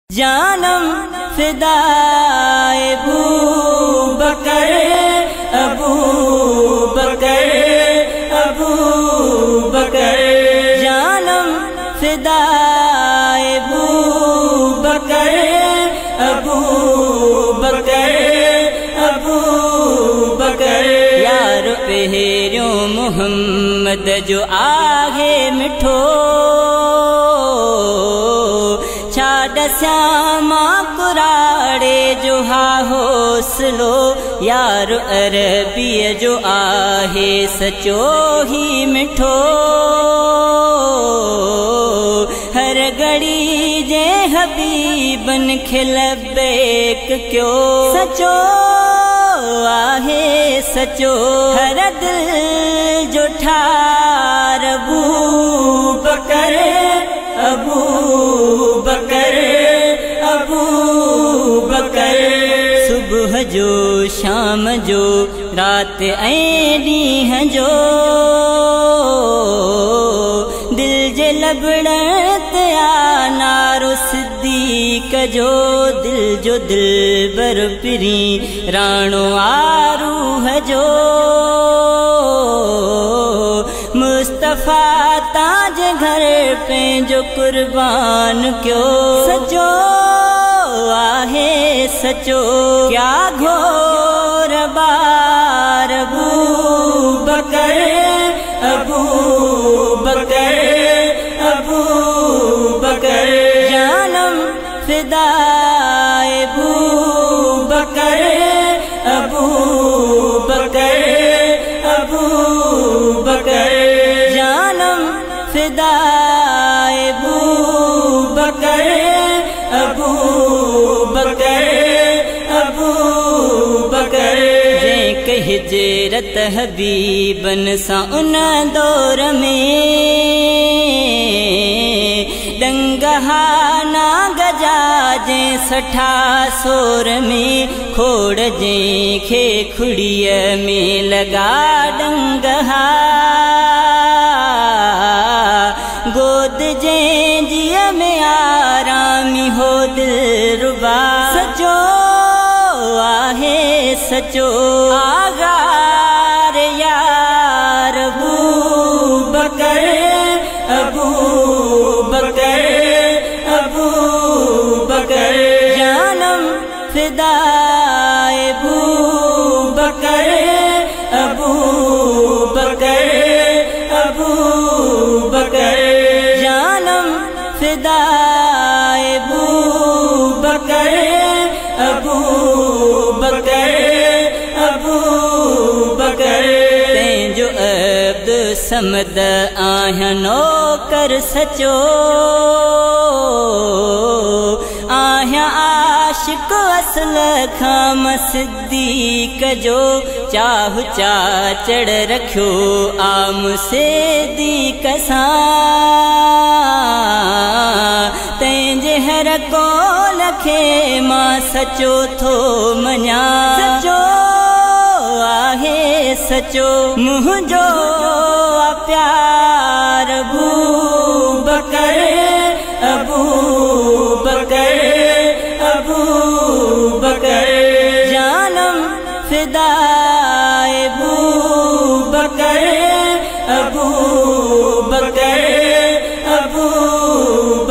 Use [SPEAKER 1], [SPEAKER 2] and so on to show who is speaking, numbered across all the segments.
[SPEAKER 1] जानम फिदाए अबू बकर अबू बकर अबू बकर जानम फिदाए अबू बकर अबू बकर अबू बकर यार पहिरियों मोहम्मद जो आहे मिठो श्यामा कुराड़े जो हा हौसलो यार अरबी जो आहे सचो ही मिठो हर घड़ी जे हबीबन खे लबैक क्यों सचो आहे सचो हर दिल जो ठार अबू बकर अबू बकर अबू बकर सुबह जो शाम जो रात ऐं ॾींहं जो दिल जे लबड़न ते आ नारो सिद्दीक़ जो दिल जो दिलबर पिरी राणो आरूह जो मुस्तफ़ा ताजे घर पंहिंजो कुर्बान क्यों सचो आहे सचो क्या घोर बार अबू बकर अबू बकर अबू बकर जानम फिदाए अबू बकर अबू बकर अबू बकर जानम फिदाए अबू बकर अबू बकर अबू बकर जंहिंखे हिजरत हबीबन सां उन दौर में डंगहा नाग जा जंहिं सठा सोर में खोड़ जंहिंखे खुड़ीअ में लगा डंगहा गोद जंहिंजीअ में आरामी हो दिलरुबा सचो आहे सचो आगार यार अबू बकर अबू बकर अबू बकर जानम फिदाए अबू बकर अबू बकर अबू बकर जानम फिदाए अबू बकर अबू बकर अबू बकर तंहिंजो अब्द समद आहियां नौकर सचो आहियां आशिक असल खां सिद्दीक़ जो चाह चाचड़ रखियो आम सिद्दीक़ सां तंहिंजे हर कौल खे मां सचो थो मञा सचो आहे सचो मुंहिंजो प्यार अबू बकर अबू बकर अबू बकर जानम फिदाए अबू बकर अबू बकर अबू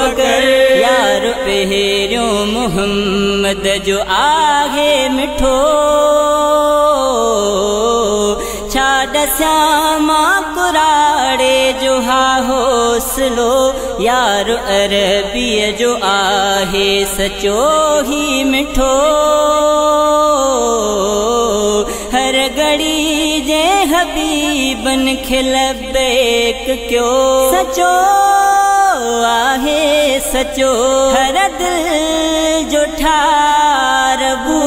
[SPEAKER 1] बकर यार पहिरियों मोहम्मद जो आहे मिठो श्यामा कुराड़े जो हा हौसलो यार अरबी जो आहे सचो ही मिठो हर घड़ी जे हबीबन खे लबैक क्यों सचो आहे सचो हर दिल जो ठार अबू